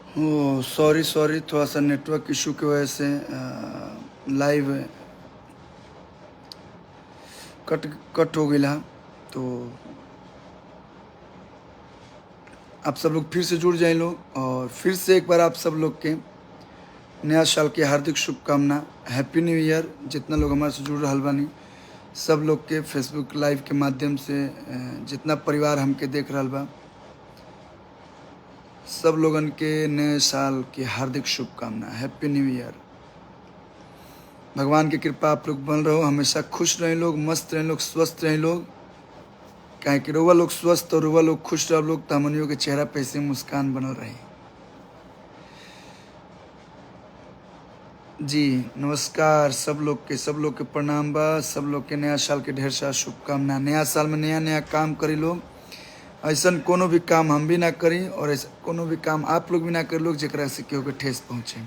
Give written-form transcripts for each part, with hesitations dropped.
ओ sorry sorry, थोड़ा सा network issue की वजह से लाइव कट कट हो गया। तो आप सब लोग फिर से जुड़ जाए लोग, और फिर से एक बार आप सब लोग के नया साल की हार्दिक शुभकामना, हैप्पी न्यू ईयर। जितना लोग हमारे से जुड़ रहा बानी सब लोग के फेसबुक लाइव के माध्यम से, जितना परिवार हमके देख रहा बा, सब लोगन के नए साल की हार्दिक शुभकामना, हैप्पी न्यू ईयर। भगवान की कृपा आप लोग बन रहो, हमेशा खुश रहें लोग, मस्त रहें लोग, स्वस्थ रहें लोग। काहे कि रोवा लोग स्वस्थ और रोवा लोग खुश रह लोग, तमनियों के चेहरा पे ऐसे मुस्कान बनल रहे। जी नमस्कार सब लोग के प्रणाम बा। सब लोग के नया साल के ढेर सारा शुभकामना। नया साल में नया नया काम करी लोग, ऐसा कोनो भी काम हम भी ना करी और ऐसा कोनो भी काम आप लोग भी ना करी लोग जरा से केहू के ठेस पहुँचे।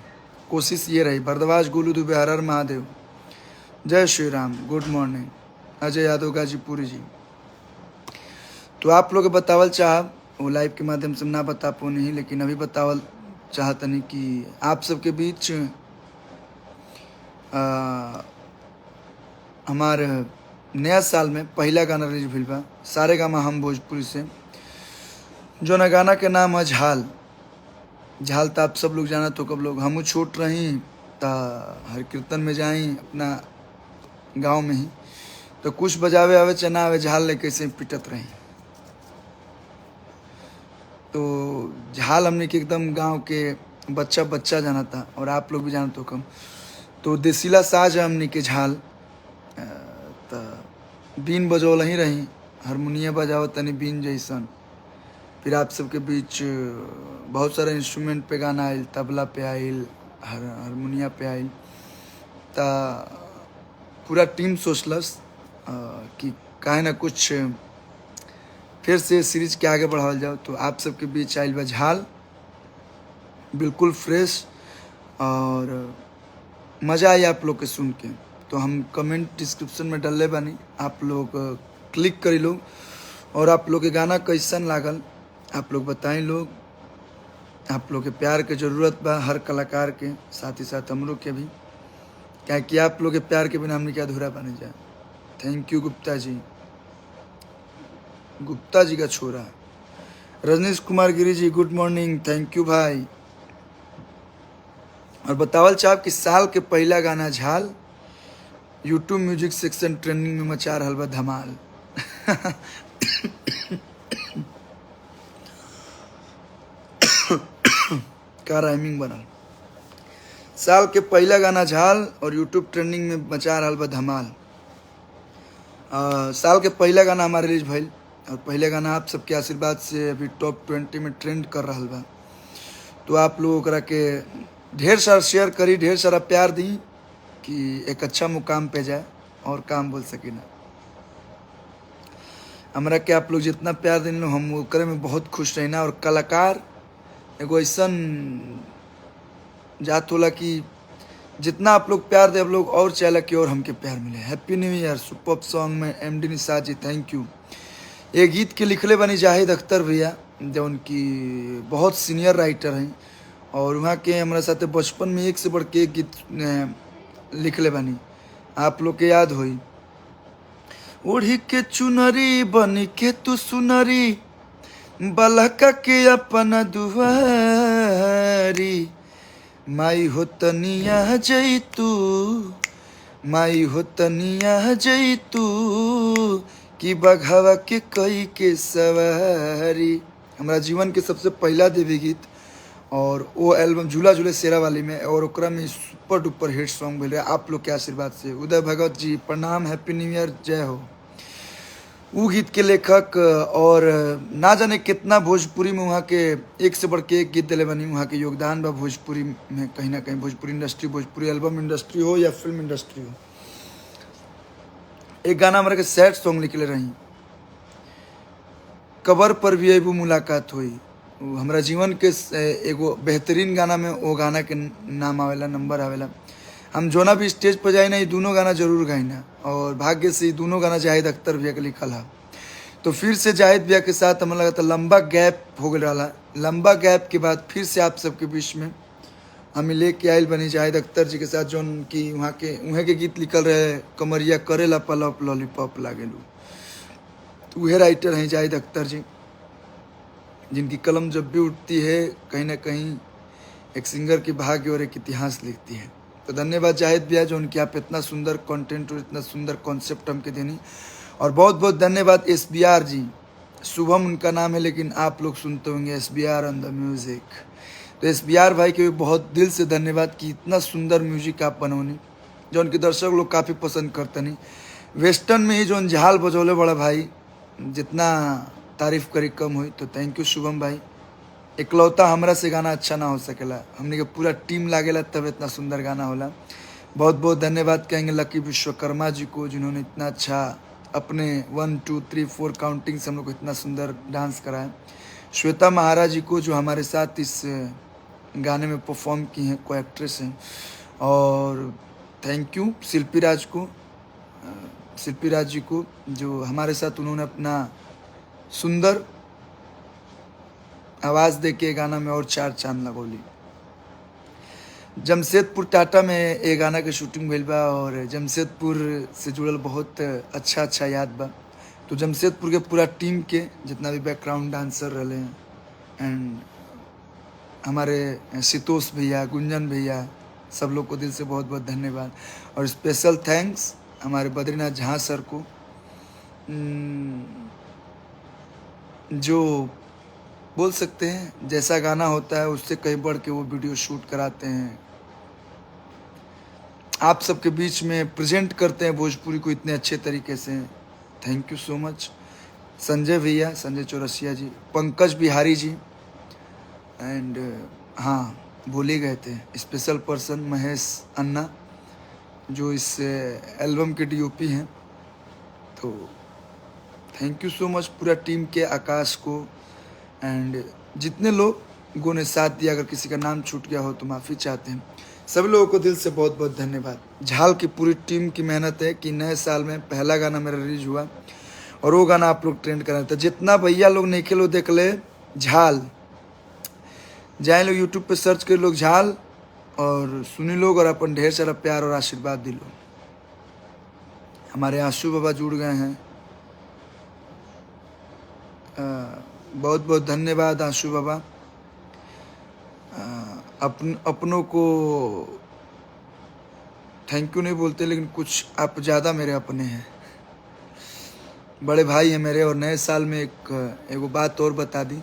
कोशिश ये रही। भरद्वाज गोलू दुबे, हर हर महादेव, जय श्री राम, गुड मॉर्निंग। अजय यादव गाजीपुरी जी। तो आप लोग बतावल चाहब, वो लाइव के माध्यम से ना बता पौनी ही, लेकिन अभी बतावल चाहतनी कि आप सबके बीच हमारे नया साल में पहला गाना रिलीज भइल बा, सारे गामा हम भोजपुरी से, जो ना गाना के नाम है झाल। झाल तो आप सब लोग जाना तो कब लोग हमू छोट रही ता हर कीर्तन में जाई अपना गांव में ही, तो कुछ बजावे आवे चना आवे, झाल लेके से पिटत रही। तो झाल हमने के एकदम गांव के बच्चा बच्चा जाना था, और आप लोग भी जाना तो कम। तो देसीला साज है हमने के झाल। तो बीन बजौल ही रही, हारमोनिया बजाओ तनी बीन जैसन। फिर आप सबके बीच बहुत सारे इंस्ट्रूमेंट पे गाना आयल, तबला पे आयल, हारमोनिया पे आयल। ता पूरा टीम सोचलस कि काहे ना कुछ फिर से सीरीज के आगे बढ़ावल जाओ। तो आप सबके बीच आयल बा झाल, बिल्कुल फ्रेश, और मज़ा आई आप लोग के सुन के। तो हम कमेंट डिस्क्रिप्शन में डाले बानी, आप लोग क्लिक करी लोग, और आप लोग के गाना कैसन लागल आप लोग बताएं लोग। आप लोग के प्यार के ज़रूरत बा हर कलाकार के, साथ ही साथ हम लोग के भी, क्या कि आप लोग के प्यार के बिना हमने क्या अधूरा बने जाए। थैंक यू गुप्ता जी, गुप्ता जी का छोरा। Rajnish Kumar Giri ji, good morning, thank you भाई। और बतावल चाहब कि साल के पहला गाना झाल यूट्यूब म्यूजिक सेक्शन ट्रेंडिंग में मचा रहल बा धमाल। का राइमिंग बनल। साल के पहला गाना झाल और यूट्यूब ट्रेंडिंग में मचा रहल बा धमाल। साल के पहला गाना हमारा रिलीज भइल, और पहले गाना आप सबके आशीर्वाद से अभी टॉप 20 में ट्रेंड कर रहल बा। तो आप लोग ओकरा के ढेर सारा शेयर करी, ढेर सारा प्यार दी कि एक अच्छा मुकाम पे जाए, और काम बोल सकी ना। हमरा के आप लोग जितना प्यार दिन लो, हम ओकरे में बहुत खुश रही ना। और कलाकार एगो ऐसा जात होला कि जितना आप लोग प्यार दे, आप लोग और चाहला कि और हमके प्यार मिले। Happy new year. Super song में एमडी निसार जी, थैंक यू। ये गीत के लिखले बनी जाहिद अख्तर भैया, जो उनकी बहुत सीनियर राइटर हैं, और वहाँ के हमारे साथ बचपन में एक से बढ़ के एक गीत लिखले बनी, आप लोग के याद होई। ओढ़ी के चुनरी बनी के तू सुनरी, बलका के अपना दुआरी, माई हो तनिया जैतू, माई हो तनिया जैतू, कि बघावा के कई के सवारी। हमारा जीवन के सबसे पहला देवी गीत, और वो एल्बम झूला झूले शेरा वाली में, और ओकरा में सुपर डुपर हिट सॉन्ग मिले आप लोग के आशीर्वाद से। उदय भगत जी प्रणाम, हैप्पी न्यू ईयर, जय हो। वो गीत के लेखक, और ना जाने कितना भोजपुरी में वहाँ के एक से बढ़ के एक गीत दिले बनी। वहाँ के योगदान बा भोजपुरी में, कहीं ना कहीं Bhojpuri industry, Bhojpuri album industry हो या फिल्म इंडस्ट्री हो। एक गाना हमारे के सैड सॉन्ग निकले रही, कबर पर भी एगो मुलाकात हुई। हमारा जीवन के एगो बेहतरीन गाना में वो गाना के नाम आवेला, नंबर आवेला। हम जोना भी स्टेज पर जाए ना, ये दोनों गाना जरूर गाई ना, और भाग्य से ये दोनों गाना जाहिद अख्तर भैया के लिखल है। तो फिर से जाहिद भैया के साथ हमें लगा था लंबा गैप हो गया रहा। लंबा गैप के बाद फिर से आप सबके बीच में हमें लेके आयल बनी जाहिद अख्तर जी के साथ, जो उनकी वहाँ के गीत लिखल रहे कमरिया करेला पलप लॉलीपॉप लागेलू। तो वह राइटर हैं जाहिद अख्तर जी, जिनकी कलम जब भी उठती है कहीं ना कहीं एक सिंगर की भाग्य और एक इतिहास लिखती है। तो धन्यवाद जाहिद भैया, जो उनके आप इतना सुंदर कंटेंट और इतना सुंदर कॉन्सेप्ट हमके देनी। और बहुत बहुत धन्यवाद SBR जी, शुभम उनका नाम है लेकिन आप लोग सुनते होंगे SBR ऑन द म्यूज़िक। तो SBR भाई के भी बहुत दिल से धन्यवाद कि इतना सुंदर म्यूजिक आप बनौनी, जो उनके दर्शक लोग काफ़ी पसंद करते नहीं। वेस्टर्न में ही जो झाल बजौले बड़ा भाई, जितना तारीफ करी कम हुई। तो थैंक यू शुभम भाई, इकलौता हमरा से गाना अच्छा ना हो सकेला, हमने के पूरा टीम लागेला तब इतना सुंदर गाना होला। बहुत बहुत धन्यवाद कहेंगे लकी विश्वकर्मा जी को, जिन्होंने इतना अच्छा अपने 1 2 3 4 काउंटिंग से हम लोग को इतना सुंदर डांस कराया। श्वेता महाराज जी को, जो हमारे साथ इस गाने में परफॉर्म की हैं, को एक्ट्रेस हैं। और थैंक यू शिल्पी राज को, शिल्पी राज जी को, जो हमारे साथ उन्होंने अपना सुंदर आवाज़ दे के गाना में और 4 चांद लगौली। जमशेदपुर टाटा में ये गाना के शूटिंग भइल बा और जमशेदपुर से जुड़ल बहुत अच्छा अच्छा याद बा। तो जमशेदपुर के पूरा टीम के जितना भी बैकग्राउंड डांसर रहे हैं, एंड हमारे सितोष भैया, गुंजन भैया, सब लोग को दिल से बहुत बहुत धन्यवाद। और स्पेशल थैंक्स हमारे बद्रीनाथ झा सर को, जो बोल सकते हैं जैसा गाना होता है उससे कहीं बढ़ के वो वीडियो शूट कराते हैं, आप सबके बीच में प्रेजेंट करते हैं भोजपुरी को इतने अच्छे तरीके से। Thank you so much Sanjay भैया, संजय चौरसिया जी, पंकज बिहारी जी, एंड हाँ भूल ही गए थे स्पेशल पर्सन महेश अन्ना, जो इस एल्बम के DOP हैं। तो थैंक यू सो मच पूरा टीम के, आकाश को, एंड जितने लोगों ने साथ दिया। अगर किसी का नाम छूट गया हो तो माफ़ी चाहते हैं। सभी लोगों को दिल से बहुत बहुत धन्यवाद। झाल की पूरी टीम की मेहनत है कि नए साल में पहला गाना मेरा रिलीज हुआ और वो गाना आप लोग ट्रेंड कर रहे थे। जितना भैया लोग नहीं खेलो देख ले झाल, जाए लोग यूट्यूब पे सर्च कर लोग झाल और सुनी लोग, और अपन ढेर सारा प्यार और आशीर्वाद दिलो। हमारे आंसू बाबा जुड़ गए हैं, बहुत बहुत धन्यवाद आंसू बाबा। अपनों को थैंक यू नहीं बोलते, लेकिन कुछ आप ज़्यादा मेरे अपने हैं, बड़े भाई हैं मेरे। और नए साल में एगो बात और बता दी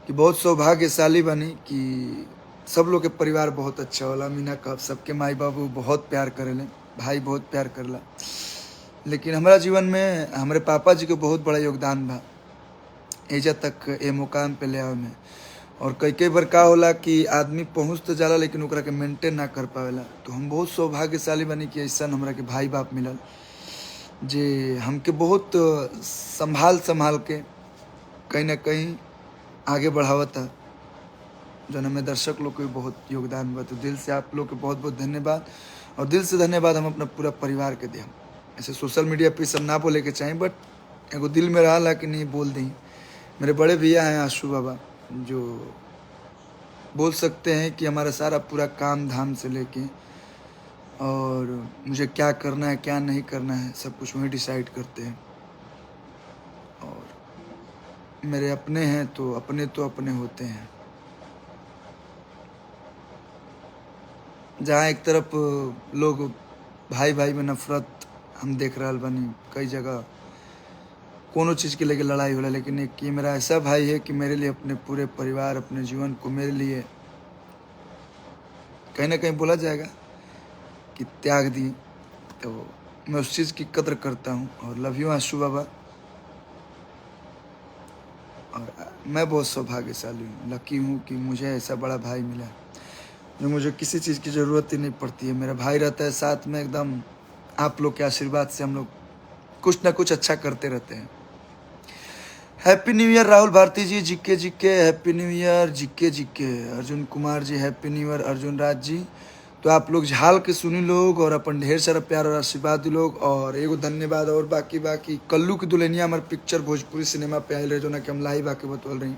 कि बहुत सौभाग्यशाली बनी कि सब लोग के परिवार बहुत अच्छा होला। मीना कब सबके माई बाबू बहुत प्यार करेले, भाई बहुत प्यार करेला, लेकिन हमारा जीवन में हमारे पापा जी के बहुत बड़ा योगदान बा एजा तक ए मुकाम पे ले आवे में। और कई बार का होला कि आदमी पहुँच तो जाला लेकिन ओकरा के मेंटेन ना कर पावेला। तो हम बहुत सौभाग्यशाली बनी कि ऐसा हमरा के भाई बाप मिलल, जे हमके बहुत संभाल के कहीं ना कहीं आगे बढ़ावता, जो हमें दर्शक लोग को भी बहुत योगदान बा। तो दिल से आप लोग के बहुत बहुत धन्यवाद, और दिल से धन्यवाद हम अपना पूरा परिवार के दें। ऐसे सोशल मीडिया पे सब ना बोले के चाहिए, बट एगो दिल में रहा कि नहीं बोल दी। मेरे बड़े भैया हैं आशू बाबा, जो बोल सकते हैं कि हमारा सारा पूरा काम धाम से लेके और मुझे क्या करना है क्या नहीं करना है सब कुछ वही डिसाइड करते हैं। और मेरे अपने हैं तो अपने होते हैं। जहाँ एक तरफ लोग भाई भाई में नफरत हम देख रहा बनी, कई जगह कोनो चीज़ के लेके लड़ाई होला, लेकिन एक ये मेरा ऐसा भाई है कि मेरे लिए अपने पूरे परिवार, अपने जीवन को मेरे लिए कहीं ना कहीं बोला जाएगा कि त्याग दी। तो मैं उस चीज़ की कदर करता हूँ। और लव यू आशू बाबा। और मैं बहुत सौभाग्यशाली हूँ, लकी हूँ कि मुझे ऐसा बड़ा भाई मिला जो मुझे किसी चीज़ की ज़रूरत ही नहीं पड़ती है। मेरा भाई रहता है साथ में, एकदम आप लोग के आशीर्वाद से हम लोग कुछ ना कुछ अच्छा करते रहते हैं। हैप्पी न्यू ईयर राहुल भारती जी, जिक्के हैप्पी न्यू ईयर, जिक्के। Arjun Kumar ji happy new year, Arjun Raj ji. तो आप लोग झाल के सुनी लोग और अपन ढेर सारा प्यार और आशीर्वाद दी लोग। और एगो धन्यवाद और बाकी कल्लू की दुल्हनिया हमारे पिक्चर भोजपुरी सिनेमा पे आयल रहे जो ना कि हम लाइव आके बतल रही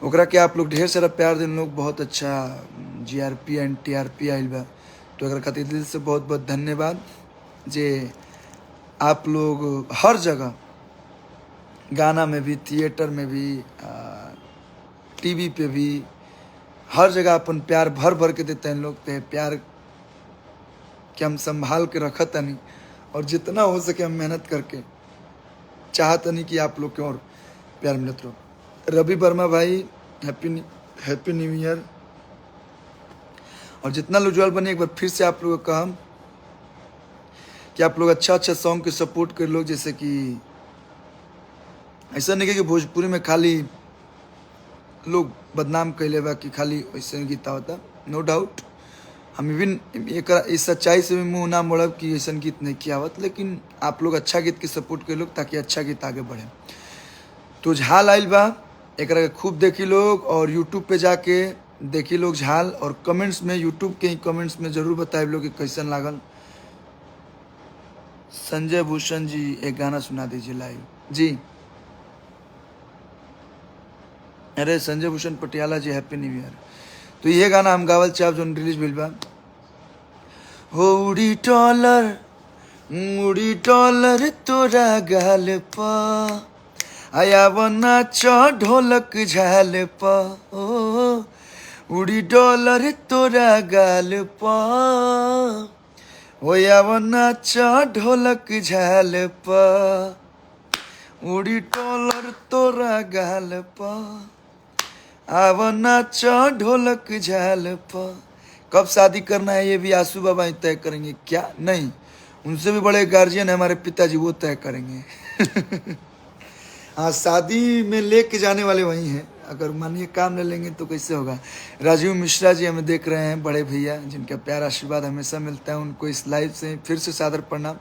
ओकरा के आप लोग ढेर सारा प्यार दिन लोग। बहुत अच्छा GRP एंड TRP आयल बा, तो अगर खातिर दिल से बहुत बहुत धन्यवाद जे आप लोग हर जगह गाना में भी, थिएटर में भी, TV पे भी, हर जगह अपन प्यार भर भर के देते हैं लोग। ते प्यार के हम संभाल के रखत नहीं और जितना हो सके हम मेहनत करके चाहत नहीं कि आप लोग के और प्यार मिलत रहो। रवि वर्मा भाई हैप्पी न्यू ईयर। और जितना लोग ज्वाल बने एक बार फिर से आप लोगों को कहम कि आप लोग अच्छा अच्छा सॉन्ग के सपोर्ट कर लो। जैसे कि ऐसा नहीं कि भोजपुरी में खाली लोग बदनाम कैले बा कि खाली वैसे गीत होता, नो डाउट हम इवन एक इस सच्चाई से भी मुंह ना मोड़ब कि ऐसा गीत नहीं किया आवत, लेकिन आप लोग अच्छा गीत के सपोर्ट कर लोग ताकि अच्छा गीत आगे बढ़े। तो झाल आइल बा, एक खूब देखी लोग और यूट्यूब पे जाके देखी लोग झाल। और कमेंट्स में, यूट्यूब के ही कमेंट्स में ज़रूर बताए लोग कि कैसन लागल। संजय भूषण जी एक गाना सुना दीजिए लाइव जी। अरे संजय भूषण पटियाला जी हैप्पी न्यू ईयर। तो ये गाना हम गावल चाहब जो रिलीज भइल बा। हो उड़ी डॉलर तोरा गाल पा, आया वना ढोलक झाल पा। ओ उड़ी डॉलर तोरा गाल पा, होया वना ढोलक झाल पा। उड़ी डॉलर तोरा गाल पा, आवना ढोलक झाल पा। कब शादी करना है ये भी आंसू बाबा ही तय करेंगे क्या? नहीं, उनसे भी बड़े गार्जियन है हमारे पिताजी, वो तय करेंगे। हाँ, शादी में लेके जाने वाले वही हैं। अगर मानिए काम ले लेंगे तो कैसे होगा। राजीव मिश्रा जी हमें देख रहे हैं, बड़े भैया जिनका प्यार आशीर्वाद हमेशा मिलता है, उनको इस लाइव से फिर से सादर प्रणाम।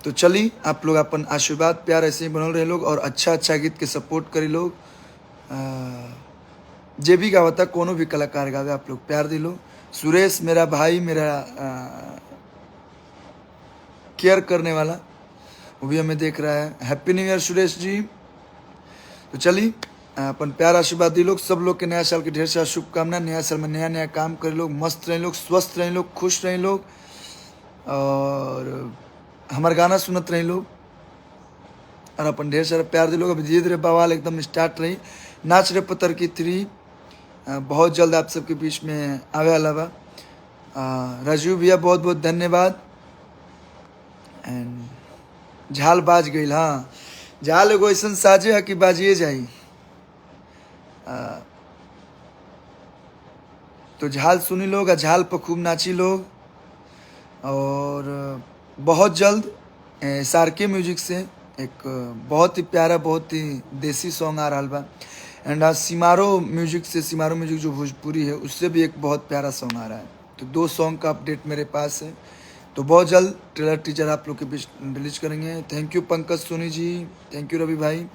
तो चलिए आप लोग अपन आशीर्वाद प्यार ऐसे ही बनल रहे लोग और अच्छा अच्छा गीत के सपोर्ट करी लोग। जे भी गावता कोनो भी कलाकार गावे आप लोग प्यार दी लो। सुरेश मेरा भाई, मेरा केयर करने वाला, वो भी हमें देख रहा है। Happy new year Suresh ji. तो चलिए अपन प्यार आशीर्वाद दी लोग। सब लोग के नया साल की ढेर सारा शुभकामना। नया साल में नया नया काम करे लोग, मस्त रहे लोग, स्वस्थ रहे लोग, खुश रहे लोग और हमारे गाना सुनत रहे लोग और अपन ढेर सारा प्यार दे लोग। अभी धीरे धीरे बवाल एकदम स्टार्ट रही। नाच रे पत्थर की 3 बहुत जल्द आप सबके बीच में आवे वाला बा। राजीव भैया बहुत बहुत धन्यवाद। एंड झाल बाज गई। हाँ, झाल एगो ऐसा साजे है कि बाजिए जाई। तो झाल सुनी लोग और झाल पर खूब नाची लोग। और बहुत जल्द SRK म्यूजिक से एक बहुत ही प्यारा, बहुत ही देसी सॉन्ग आ रहा बा। एंड सिमारो म्यूजिक से, सिमारो म्यूजिक जो भोजपुरी है, उससे भी एक बहुत प्यारा सॉन्ग आ रहा है। तो 2 सॉन्ग का अपडेट मेरे पास है। तो बहुत जल्द ट्रेलर टीजर आप लोग के बीच रिलीज करेंगे। Thank you Pankaj Soni ji, thank you रवि भाई।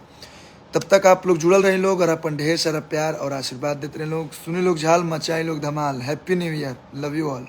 तब तक आप लोग जुड़ल रहे लोग और अपन ढेर सारा प्यार और आशीर्वाद देते रहे लोग। सुनी लोग झाल, मचाए लोग धमाल। Happy new year, love you all.